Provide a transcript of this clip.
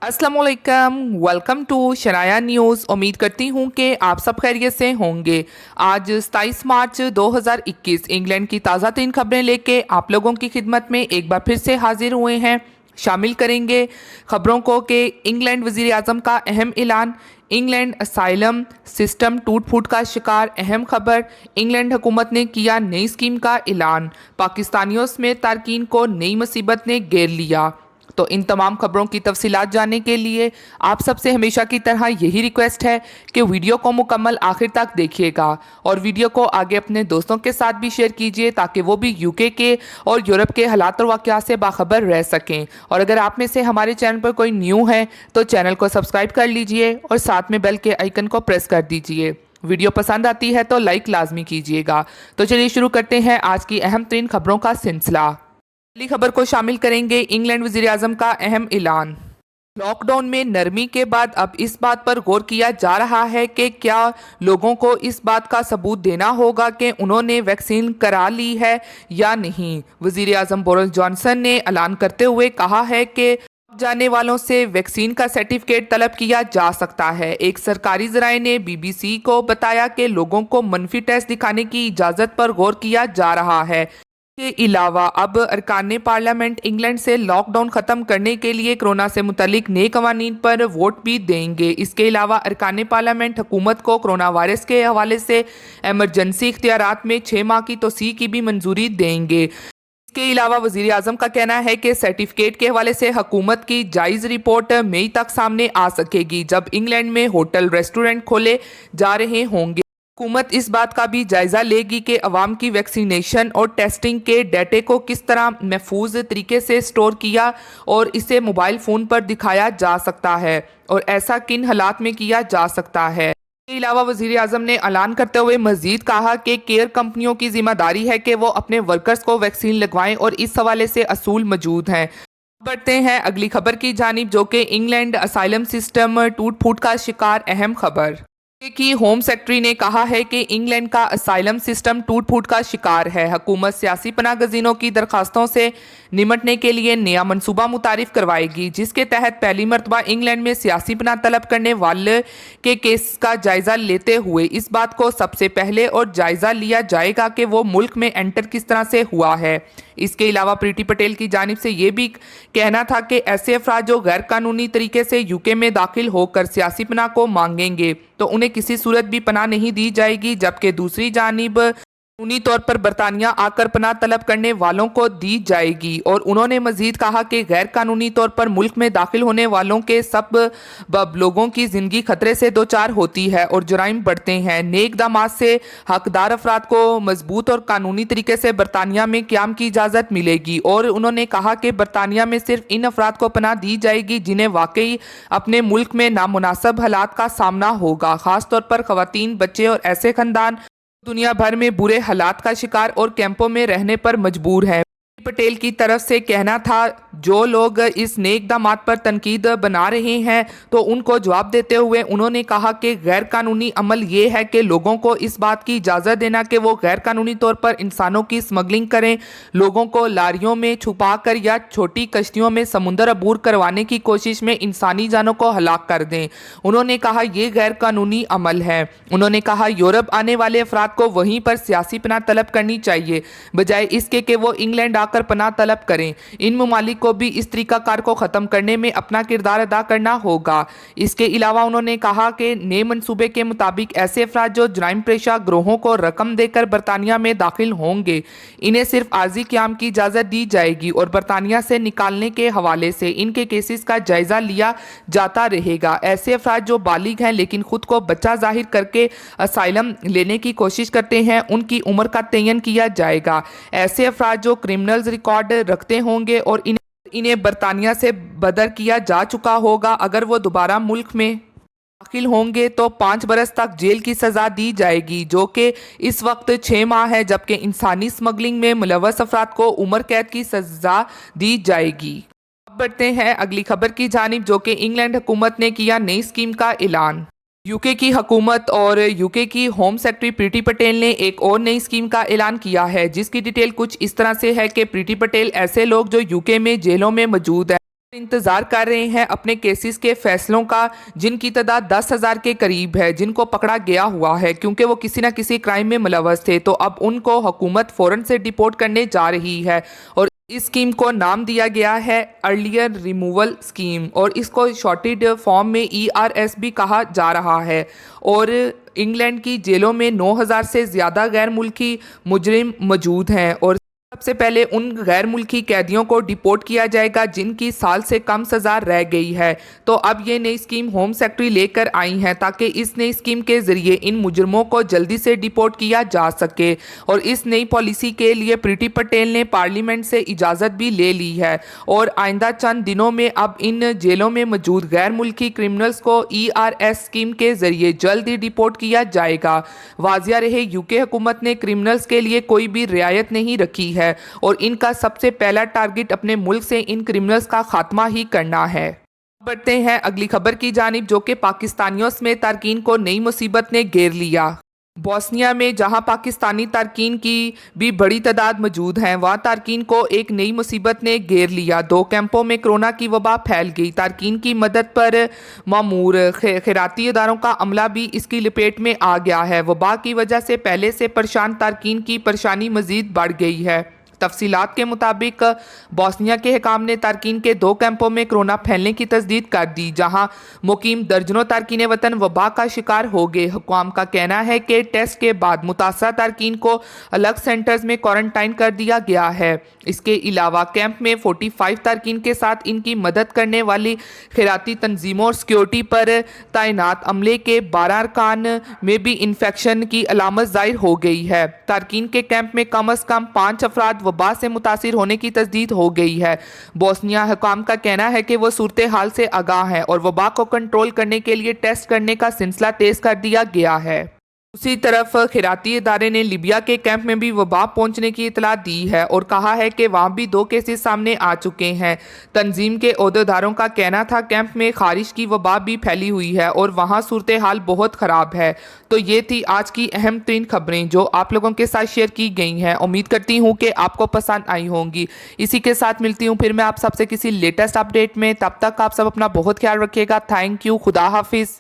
अस्सलामुअलैकुम, welcome to Shanaya news. उम्मीद करती हूँ कि आप सब खैरियत से होंगे। आज 27 मार्च 2021 इंग्लैंड की ताज़ा तीन खबरें लेके आप लोगों की खिदमत में एक बार फिर से हाजिर हुए हैं। शामिल करेंगे खबरों को कि इंग्लैंड वज़ीर आज़म का अहम ऐलान, इंग्लैंड असाइलम सिस्टम टूट फूट का शिकार, अहम खबर, इंग्लैंड हुकूमत ने किया नई स्कीम का ऐलान, पाकिस्तानियों समेत तारकीन को नई मुसीबत ने घेर लिया। तो इन तमाम खबरों की तफसीलात जानने के लिए आप सबसे हमेशा की तरह यही रिक्वेस्ट है कि वीडियो को मुकम्मल आखिर तक देखिएगा और वीडियो को आगे अपने दोस्तों के साथ भी शेयर कीजिए ताकि वो भी यूके के और यूरोप के हालात और वाक़यात से बाखबर रह सकें। और अगर आप में से हमारे चैनल पर कोई न्यू है तो चैनल को सब्सक्राइब कर लीजिए और साथ में बेल के आइकन को प्रेस कर दीजिए। वीडियो पसंद आती है तो लाइक लाजमी कीजिएगा। तो चलिए शुरू करते हैं आज की अहम तीन खबरों का सिलसिला। पहली खबर को शामिल करेंगे इंग्लैंड वज़ीर आज़म का अहम ऐलान। लॉकडाउन में नरमी के बाद अब इस बात पर गौर किया जा रहा है कि क्या लोगों को इस बात का सबूत देना होगा कि उन्होंने वैक्सीन करा ली है या नहीं। वज़ीर आज़म बोरिस जॉनसन ने ऐलान करते हुए कहा है कि जाने वालों से वैक्सीन का सर्टिफिकेट तलब किया जा सकता है। एक सरकारी ज़राए ने BBC को बताया कि लोगों को मनफी टेस्ट दिखाने की इजाज़त पर गौर किया जा रहा है। के अलावा अब अरकान पार्लियामेंट इंग्लैंड से लॉकडाउन ख़त्म करने के लिए कोरोना से मुतलिक नए कवानीन पर वोट भी देंगे। इसके अलावा अरकान पार्लियामेंट हुकूमत को कोरोना वायरस के हवाले से एमरजेंसी इख्तियारात में 6 माह की तोसी की भी मंजूरी देंगे। इसके अलावा वज़ीर आज़म का कहना है कि सर्टिफिकेट के हवाले से हुकूमत की जायज़ रिपोर्ट मई तक सामने आ सकेगी जब इंग्लैंड में होटल रेस्टोरेंट खोले जा रहे होंगे। हुकूमत इस बात का भी जायजा लेगी कि अवाम की वैक्सीनेशन और टेस्टिंग के डेटे को किस तरह महफूज तरीके से स्टोर किया और इसे मोबाइल फ़ोन पर दिखाया जा सकता है और ऐसा किन हालात में किया जा सकता है। इसके अलावा वज़ीर आज़म ने ऐलान करते हुए मज़ीद कहा कि केयर कंपनियों की जिम्मेदारी है कि वो अपने वर्कर्स को वैक्सीन लगवाएं और इस हवाले से असूल मौजूद हैं। बढ़ते हैं अगली खबर की जानिब, जो कि इंग्लैंड असाइलम सिस्टम टूट फूट का शिकार, अहम खबर की होम सेक्रेटरी ने कहा है कि इंग्लैंड का असाइलम सिस्टम टूट फूट का शिकार है। हुकूमत सियासी पनाह गज़ीनों की दरखास्तों से निमटने के लिए नया मनसूबा मुतारिफ करवाएगी जिसके तहत पहली मरतबा इंग्लैंड में सियासी पनाह तलब करने वाले के केस का जायजा लेते हुए इस बात को सबसे पहले और जायजा लिया जाएगा कि वो मुल्क में एंटर किस तरह से हुआ है। इसके अलावा प्रीति पटेल की जानिब से ये भी कहना था कि ऐसे अफराद जो गैर कानूनी तरीके से यूके में दाखिल होकर सियासी पनाह को मांगेंगे तो उन्हें किसी सूरत भी पनाह नहीं दी जाएगी, जबकि दूसरी जानिब कानूनी तौर पर बरतानिया आकर पनाह तलब करने वालों को दी जाएगी। और उन्होंने मजीद कहा कि गैर कानूनी तौर पर मुल्क में दाखिल होने वालों के सब लोगों की ज़िंदगी खतरे से दो चार होती है और जुराइम बढ़ते हैं। नए इक़दामात से हकदार अफराद को मजबूत और कानूनी तरीके से बरतानिया में क़याम की इजाज़त मिलेगी। और उन्होंने कहा कि बरतानिया में सिर्फ इन अफराद को पनाह दी जाएगी जिन्हें वाकई अपने मुल्क में नामुनासिब हालात का सामना होगा, ख़ास तौर पर ख़वातीन, बच्चे और ऐसे ख़ानदान दुनिया भर में बुरे हालात का शिकार और कैंपों में रहने पर मजबूर हैं। पटेल की तरफ से कहना था जो लोग इस नए इक़दामात पर तनकीद बना रहे हैं तो उनको जवाब देते हुए उन्होंने कहा कि गैर कानूनी अमल ये है कि लोगों को इस बात की इजाज़त देना कि वो गैर कानूनी तौर पर इंसानों की स्मगलिंग करें, लोगों को लारियों में छुपा कर या छोटी कश्तियों में समुंदर अबूर करवाने की कोशिश में इंसानी जानों को हलाक कर दें। उन्होंने कहा ये गैर कानूनी अमल है। उन्होंने कहा यूरोप आने वाले अफराद को वहीं पर सियासी पनाह तलब करनी चाहिए बजाय इसके कि वो इंग्लैंड आकर पनाह तलब करें। इन ममालिक को भी इस तरीकाकार को ख़त्म करने में अपना किरदार अदा करना होगा। इसके अलावा उन्होंने कहा कि नए मनसूबे के मुताबिक ऐसे अफराद जो जराइम पेशा ग्रोहों को रकम देकर बरतानिया में दाखिल होंगे इन्हें सिर्फ आर्जी क़याम की इजाज़त दी जाएगी और बरतानिया से निकालने के हवाले से इनके केसेस का जायज़ा लिया जाता रहेगा। ऐसे अफराद जो बालिग हैं लेकिन खुद को बच्चा जाहिर करके असाइलम लेने की कोशिश करते हैं उनकी उम्र का तयन किया जाएगा। ऐसे अफराद जो क्रिमिनल्स रिकॉर्ड रखते होंगे और इन्हें बरतानिया से बदर किया जा चुका होगा, अगर वो दोबारा मुल्क में दाखिल होंगे तो 5 बरस तक जेल की सज़ा दी जाएगी जो कि इस वक्त 6 माह है, जबकि इंसानी स्मगलिंग में मुलव्वस अफराद को उम्र कैद की सज़ा दी जाएगी। अब बढ़ते हैं अगली खबर की जानिब, जो कि इंग्लैंड हुकूमत ने किया नई स्कीम का ऐलान। यूके की हुकूमत और यूके की होम सेक्रेटरी प्रीति पटेल ने एक और नई स्कीम का ऐलान किया है जिसकी डिटेल कुछ इस तरह से है कि प्रीति पटेल ऐसे लोग जो यूके में जेलों में मौजूद हैं इंतजार कर रहे हैं अपने केसेस के फैसलों का, जिनकी तादाद 10,000 के करीब है, जिनको पकड़ा गया हुआ है क्योंकि वो किसी न किसी क्राइम में मुलव्वस थे। तो अब उनको हुकूमत फ़ौरन से डिपोर्ट करने जा रही है और इस स्कीम को नाम दिया गया है अर्लियर रिमूवल स्कीम और इसको शॉर्टेड फॉर्म में ERS भी कहा जा रहा है। और इंग्लैंड की जेलों में 9,000 से ज़्यादा गैर मुल्की मुजरिम मौजूद हैं और सबसे पहले उन गैर मुल्की कैदियों को डिपोर्ट किया जाएगा जिनकी साल से कम सज़ा रह गई है। तो अब ये नई स्कीम होम सेक्रेटरी लेकर आई हैं ताकि इस नई स्कीम के ज़रिए इन मुजरमों को जल्दी से डिपोर्ट किया जा सके। और इस नई पॉलिसी के लिए प्रीति पटेल ने पार्लियामेंट से इजाज़त भी ले ली है और आइंदा चंद दिनों में अब इन जेलों में मौजूद गैर मुल्की क्रिमिनल्स को ERS स्कीम के ज़रिए जल्द ही डिपोर्ट किया जाएगा। वाज़िया रहे, UK हुकूमत ने क्रिमिनल्स के लिए कोई भी रियायत नहीं रखी है और इनका सबसे पहला टारगेट अपने मुल्क से इन क्रिमिनल्स का खात्मा ही करना है। बढ़ते हैं अगली खबर की जानिब, जो कि पाकिस्तानियों समेत तारकीन को नई मुसीबत ने घेर लिया। बोस्निया में जहां पाकिस्तानी तारकीन की भी बड़ी तादाद मौजूद हैं, वहां तारकीन को एक नई मुसीबत ने घेर लिया। 2 कैंपों में कोरोना की वबा फैल गई। तारकीन की मदद पर मामूर खैराती इदारों का अमला भी इसकी लपेट में आ गया है। वबा की वजह से पहले से परेशान तारकीन की परेशानी मज़ीद बढ़ गई है। तफसीलात के मुताबिक बोस्निया के हुकाम ने तारकीन के 2 कैंपों में कोरोना फैलने की तस्दीक कर दी, जहां मुकीम दर्जनों तारकीन वतन वबा का शिकार हो गए। हुकाम का कहना है कि टेस्ट के बाद मुतासरा तारकीन को अलग सेंटर्स में क्वारंटाइन कर दिया गया है। इसके अलावा कैंप में 45 तारकीन के साथ इनकी मदद करने वाली खैराती तंजीमों और सिक्योरिटी पर तैनात अमले के 12 अरकान में भी इन्फेक्शन की अलामत ज़ाहिर हो गई है। तारकीन के कैंप में कम अज़ कम 5 अफराद वबा से मुतासिर होने की तस्दीक हो गई है। बोस्निया हुकाम का कहना है कि वो सूरत हाल से आगाह है और वबा को कंट्रोल करने के लिए टेस्ट करने का सिलसिला तेज कर दिया गया है। दूसरी तरफ खैराती इदारे ने लीबिया के कैंप में भी वबा पहुंचने की इतला दी है और कहा है कि वहां भी 2 केसेस सामने आ चुके हैं। तंजीम के ओहदेदारों का कहना था कैंप में खारिश की वबा भी फैली हुई है और वहां सूरत हाल बहुत ख़राब है। तो ये थी आज की अहम तरीन खबरें जो आप लोगों के साथ शेयर की गई हैं। उम्मीद करती हूँ कि आपको पसंद आई होंगी। इसी के साथ मिलती हूँ फिर मैं आप सबसे किसी लेटेस्ट अपडेट में। तब तक आप सब अपना बहुत ख्याल रखिएगा। Thank you. खुदा हाफिज़।